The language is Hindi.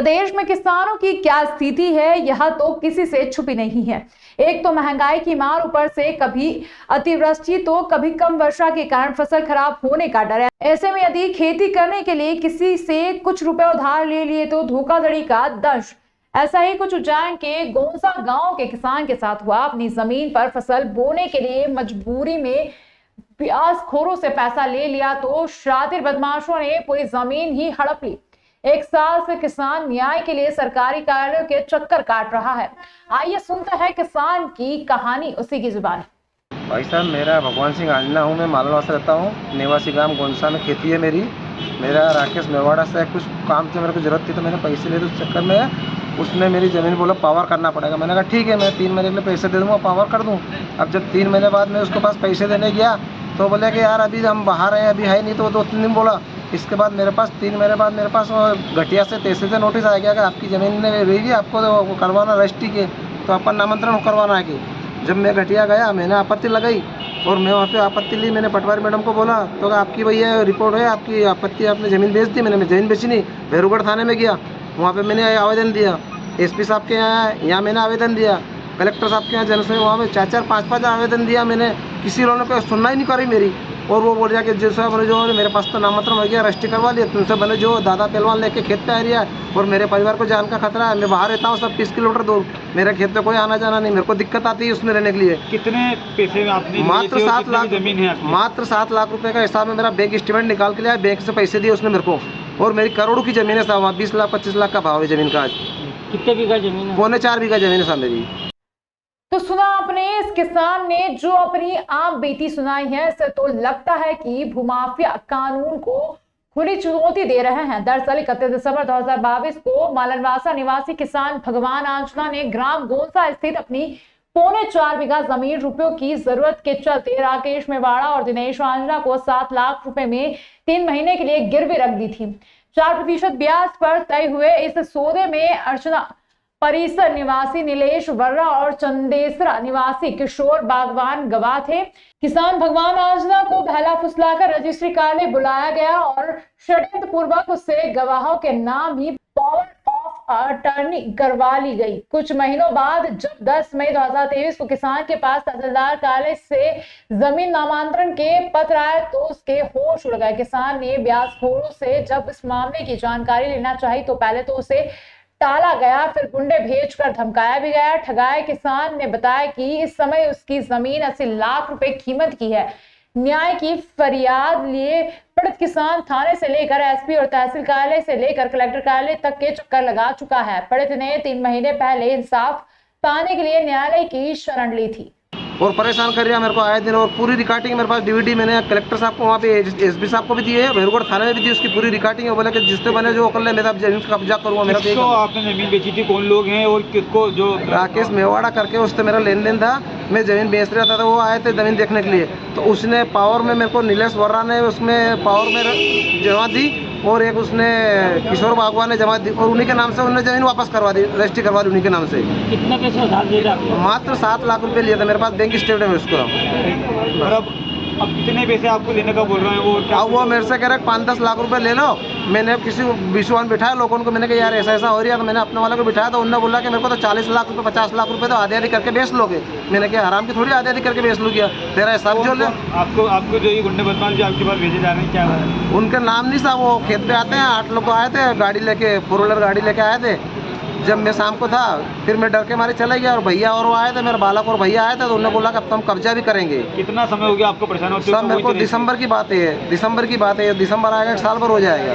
प्रदेश में किसानों की क्या स्थिति है, यह तो किसी से छुपी नहीं है। एक तो महंगाई की मार, ऊपर से कभी अतिवृष्टि तो कभी कम वर्षा के कारण फसल खराब होने का डर है। ऐसे में यदि खेती करने के लिए किसी से कुछ रुपए उधार ले लिए तो धोखाधड़ी का दंश। ऐसा ही कुछ उज्जैन के गोंसा गांव के किसान के साथ हुआ। अपनी जमीन पर फसल बोने के लिए मजबूरी में प्याजखोरों से पैसा ले लिया तो शातिर बदमाशों ने पूरी जमीन ही हड़प ली। एक साल से किसान न्याय के लिए सरकारी कार्यालयों के चक्कर काट रहा है। आइए सुनते हैं किसान की कहानी उसी की जुबान। भाई साहब, मेरा भगवान सिंह आंजना हूँ। मैं मालवा से रहता हूँ। निवासी गांव गोंसा में खेती है मेरी। मेरा राकेश मेवाड़ा से कुछ काम से मेरे को जरूरत थी तो मैंने पैसे लिए, तो उस चक्कर में उसने मेरी ज़मीन बोला पावर करना पड़ेगा। मैंने कहा ठीक है, मैं 3 महीने के लिए पैसे दे दूँगा, पावर कर दूँ। अब जब 3 महीने बाद मैं उसके पास पैसे देने गया तो बोले कि यार अभी हम बाहर हैं, अभी है नहीं। तो 2-3 दिन बोला। इसके बाद मेरे पास 3 महीने बाद मेरे पास घटिया से तहसील से नोटिस आ गया कि आपकी ज़मीन में रहेगी, आपको तो करवाना रजिस्ट्री के, तो आपका नामांतरण करवाना है कि। जब मैं घटिया गया, मैंने आपत्ति लगाई और मैं वहाँ पे आपत्ति ली। मैंने पटवारी मैडम को बोला तो आपकी भैया रिपोर्ट है, आपकी आपत्ति, आपने ज़मीन बेच दी। मैंने ज़मीन बेची नहीं। भैरूगढ़ थाने में गया, वहाँ पे मैंने आवेदन दिया। एसपी साहब के यहाँ मैंने आवेदन दिया। कलेक्टर साहब के यहाँ जनसेवा वहाँ में 4-4, 5-5 आवेदन दिया मैंने। किसी लोगों ने सुनना ही नहीं करी मेरी। और वो बोल रहा कि जैसा मैंने जो मेरे पास तो नामांतरण हो गया, रजिस्ट्री करवा लिया, तुमसे मैंने जो दादा पहलवान लेके खेत पे आ रही है और मेरे परिवार को जान का खतरा है। मैं बाहर रहता हूँ सब 30 किलोमीटर दूर, मेरे खेत पे कोई आना जाना नहीं, मेरे को दिक्कत आती है उसमें रहने के लिए। कितने पैसे में आपने मात्र 7 लाख जमीन है? मात्र 7 लाख रुपए का हिसाब में मेरा बैंक स्टेटमेंट निकाल के लिया। बैंक से पैसे दिए उसने मेरे को, और मेरी करोड़ों की जमीन है साहब। वहाँ 20 लाख 25 लाख का भाव है जमीन का। आज कितने बीघा जमीन है? 4.25 बीघा जमीन है साहब मेरी। तो सुना आपने, इस किसान ने जो अपनी आप बीती सुनाई है, इससे तो लगता है कि भूमाफिया कानून को खुली चुनौती दे रहे हैं। दरअसल 31 दिसंबर 2022 को मालनवासा निवासी किसान भगवान आंजना ने ग्राम गोंसा स्थित अपनी 4.25 बीघा जमीन रुपयों की जरूरत के चलते राकेश मेवाड़ा और दिनेश आंजना को 7 लाख रुपए में 3 महीने के लिए गिरवी रख दी थी। 4% ब्याज पर तय हुए इस सौदे में अर्चना परिसर निवासी नीलेश वर्रा और चंदेसरा निवासी किशोर बागवान गवाह थे। किसान भगवान आंजना को बहला फुसलाकर रजिस्ट्री कार्यालय बुलाया गया और षड्यंत्र पूर्वक उससे गवाहों के नाम ही पावर ऑफ अटर्नी करवा ली गई। कुछ महीनों बाद जब 10 मई 2023 को किसान के पास तहसीलदार कार्यालय से जमीन नामांतरण के पत्र आए तो उसके होश उड़ गए। किसान ने ब्याजखोरों से जब इस मामले की जानकारी लेना चाहिए तो पहले तो उसे टाला गया, फिर गुंडे भेजकर धमकाया भी गया। ठगाए किसान ने बताया कि इस समय उसकी जमीन 80 लाख रुपए कीमत की है। न्याय की फरियाद लिए पीड़ित किसान थाने से लेकर एसपी और तहसील कार्यालय से लेकर कलेक्टर कार्यालय तक के चक्कर लगा चुका है। पीड़ित ने 3 महीने पहले इंसाफ पाने के लिए न्यायालय की शरण ली थी और परेशान कर रहा मेरे को आए दिन। और पूरी रिकॉर्डिंग मेरे पास डीवीडी मैंने कलेक्टर साहब को, वहाँ पे एसपी साहब को भी दी है, भैरूगढ़ थाने में भी दी। उसकी पूरी रिकॉर्डिंग है। बोला कि जिससे बने जो कर ले, मेरा जमीन का कब्जा करूँगा। मेरा किसको आपने जमीन बेची थी? कौन लोग हैं और किसको? जो राकेश मेवाड़ा करके उससे मेरा लेन देन था। मैं जमीन बेच रहा था तो वो आए थे जमीन देखने के लिए, तो उसने पावर में मेरे को नीलेश वर्रा ने उसमें पावर में जमा दी और एक उसने किशोर बागवान ने जमा दी और उन्हीं के नाम से उन्होंने जमीन वापस करवा दी, रजिस्ट्री करवा दी उन्हीं के नाम से। कितना पैसा उधार दे रहा? मात्र 7 लाख रुपए लिया था। मेरे पास बैंक स्टेटमेंट है उसको। अब कितने पैसे आपको लेने का बोल रहे हैं वो? क्या अब वो मेरे से कह रहे 5-10 लाख रुपए ले लो। मैंने किसी विश्वान बिठाया लोगों को, मैंने कहा यार ऐसा ऐसा हो रहा है, तो मैंने अपने वाले को बिठाया तो उन्होंने बोला कि मेरे को तो 40 लाख रुपए 50 लाख रुपए तो आधी आधी करके बेच लोगे। मैंने कहा आराम की थोड़ी आधी आधी करके बेच लूँ, क्या तेरा हिसाब जो ले। आपको जो ये गुंडे बदमाश जो आपके पास भेजे जा रहे हैं, क्या है उनके नाम नहीं साहब। वो खेत पे आते हैं, 8 लोग आए थे गाड़ी लेके, 4 व्हीलर गाड़ी लेके आए थे। जब मैं शाम को था फिर मैं डर के मारे चला गया और भैया और वो आए थे, मेरे बालक और भैया आए थे, तो उन्होंने बोला कि अब तो हम कब्जा भी करेंगे। कितना समय हो गया आपको परेशान होते? सब मेरे को दिसंबर की बात है, दिसंबर की बात है। दिसंबर आएगा 1 साल भर हो जाएगा।